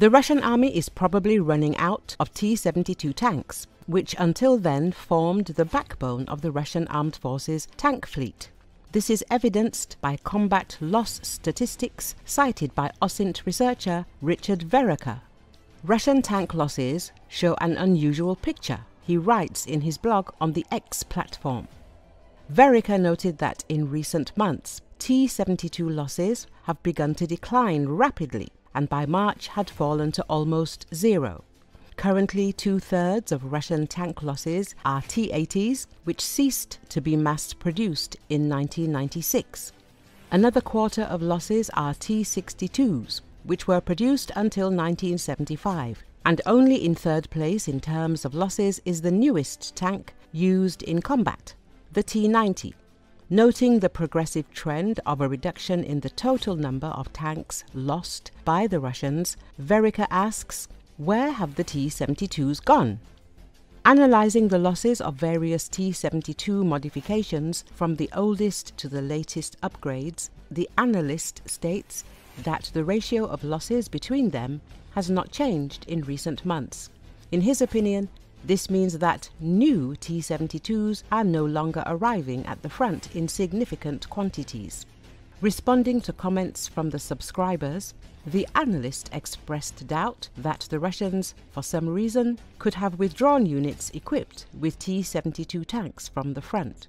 The Russian army is probably running out of T-72 tanks, which until then formed the backbone of the Russian armed forces tank fleet. This is evidenced by combat loss statistics cited by OSINT researcher Richard Vereker. Russian tank losses show an unusual picture, he writes in his blog on the X platform. Vereker noted that in recent months, T-72 losses have begun to decline rapidly and by March had fallen to almost zero. Currently, 2/3 of Russian tank losses are T-80s, which ceased to be mass-produced in 1996. Another quarter of losses are T-62s, which were produced until 1975, and only in third place in terms of losses is the newest tank used in combat, the T-90. Noting the progressive trend of a reduction in the total number of tanks lost by the Russians, Vereker asks, where have the T-72s gone? Analyzing the losses of various T-72 modifications from the oldest to the latest upgrades, the analyst states that the ratio of losses between them has not changed in recent months. In his opinion, this means that new T-72s are no longer arriving at the front in significant quantities. Responding to comments from the subscribers, the analyst expressed doubt that the Russians, for some reason, could have withdrawn units equipped with T-72 tanks from the front.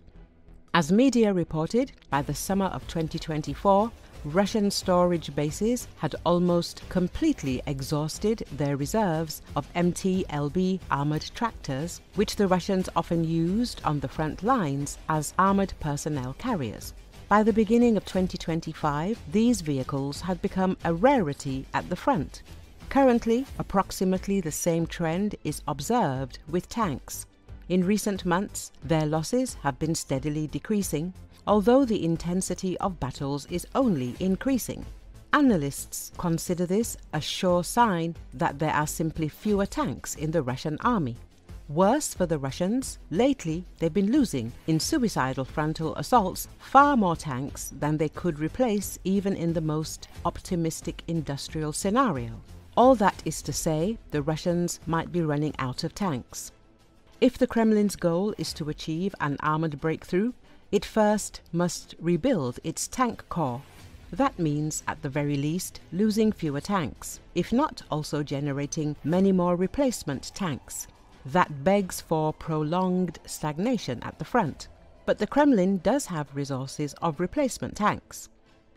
As media reported, by the summer of 2024, Russian storage bases had almost completely exhausted their reserves of MT-LB armoured tractors, which the Russians often used on the front lines as armoured personnel carriers. By the beginning of 2025, these vehicles had become a rarity at the front. Currently, approximately the same trend is observed with tanks. In recent months, their losses have been steadily decreasing, although the intensity of battles is only increasing. Analysts consider this a sure sign that there are simply fewer tanks in the Russian army. Worse for the Russians, lately they've been losing in suicidal frontal assaults far more tanks than they could replace even in the most optimistic industrial scenario. All that is to say, the Russians might be running out of tanks. If the Kremlin's goal is to achieve an armoured breakthrough, it first must rebuild its tank corps. That means, at the very least, losing fewer tanks, if not also generating many more replacement tanks. That begs for prolonged stagnation at the front. But the Kremlin does have resources of replacement tanks.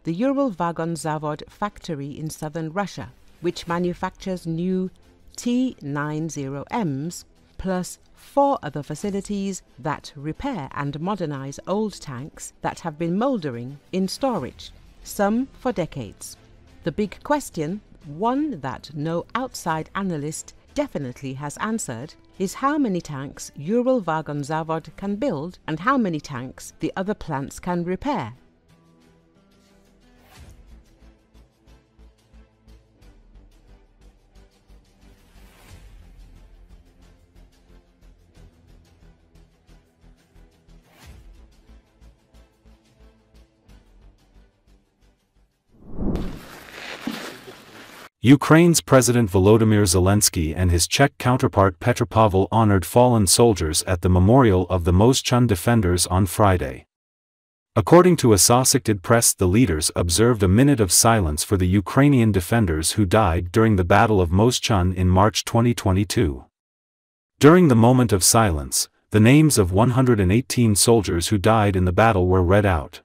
The Ural Vagon Zavod factory in southern Russia, which manufactures new T-90Ms, plus 4 other facilities that repair and modernize old tanks that have been mouldering in storage, some for decades. The big question, one that no outside analyst definitely has answered, is how many tanks Ural Vagon Zavod can build and how many tanks the other plants can repair. Ukraine's President Volodymyr Zelensky and his Czech counterpart Petr Pavel honored fallen soldiers at the memorial of the Moschun defenders on Friday. According to Associated Press, the leaders observed a minute of silence for the Ukrainian defenders who died during the Battle of Moschun in March 2022. During the moment of silence, the names of 118 soldiers who died in the battle were read out.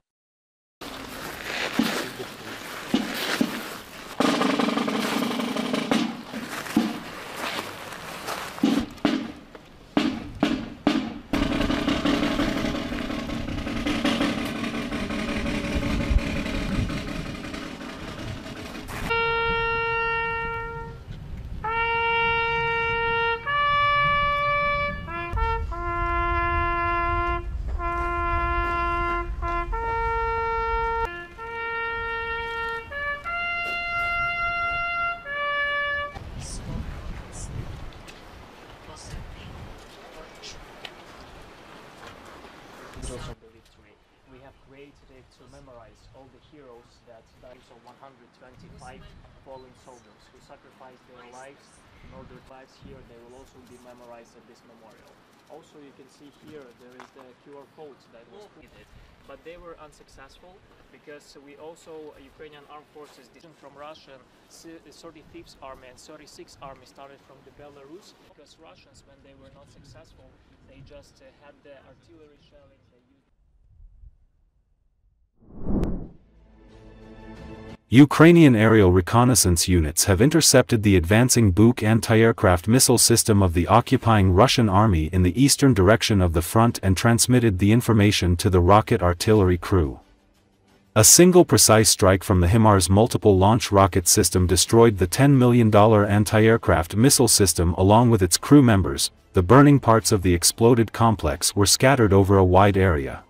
also memorize all the heroes that died. So 125 fallen soldiers who sacrificed their lives in order to lives here. They will also be memorized at this memorial. Also, you can see here there is the QR code that was printed, but they were unsuccessful because we also Ukrainian armed forces from Russian 35th Army and 36th Army started from the Belarus, because Russians, when they were not successful, they just had the artillery shelling. Ukrainian aerial reconnaissance units have intercepted the advancing Bucha anti-aircraft missile system of the occupying Russian army in the eastern direction of the front and transmitted the information to the rocket artillery crew. A single precise strike from the HIMARS multiple launch rocket system destroyed the $10 million anti-aircraft missile system along with its crew members. The burning parts of the exploded complex were scattered over a wide area.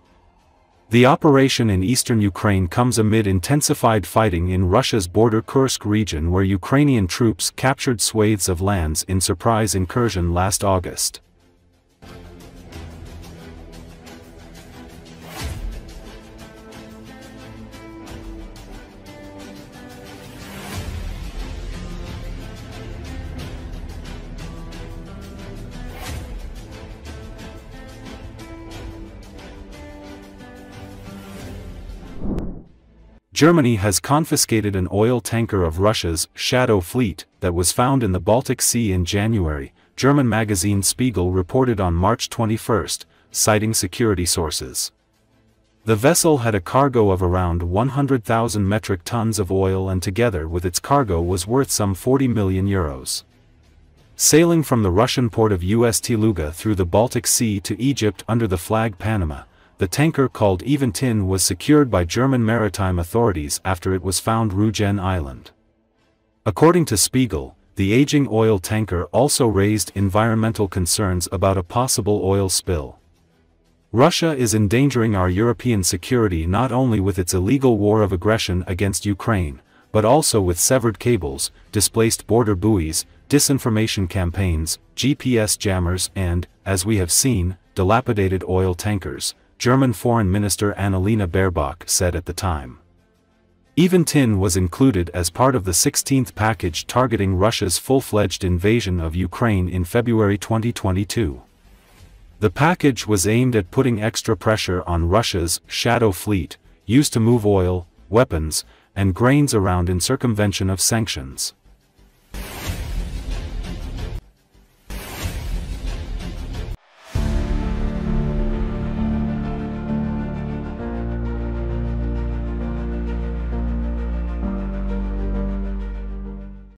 The operation in eastern Ukraine comes amid intensified fighting in Russia's border Kursk region, where Ukrainian troops captured swathes of lands in surprise incursion last August. Germany has confiscated an oil tanker of Russia's Shadow Fleet that was found in the Baltic Sea in January, German magazine Spiegel reported on March 21, citing security sources. The vessel had a cargo of around 100,000 metric tons of oil, and together with its cargo was worth some 40 million euros. Sailing from the Russian port of Ust-Luga through the Baltic Sea to Egypt under the flag Panama, the tanker called Eventin was secured by German maritime authorities after it was found Rügen Island. According to Spiegel, the aging oil tanker also raised environmental concerns about a possible oil spill. Russia is endangering our European security not only with its illegal war of aggression against Ukraine, but also with severed cables, displaced border buoys, disinformation campaigns, GPS jammers and, as we have seen, dilapidated oil tankers, German Foreign Minister Annalena Baerbock said at the time. Eventin was included as part of the 16th package targeting Russia's full-fledged invasion of Ukraine in February 2022. The package was aimed at putting extra pressure on Russia's Shadow Fleet, used to move oil, weapons, and grains around in circumvention of sanctions.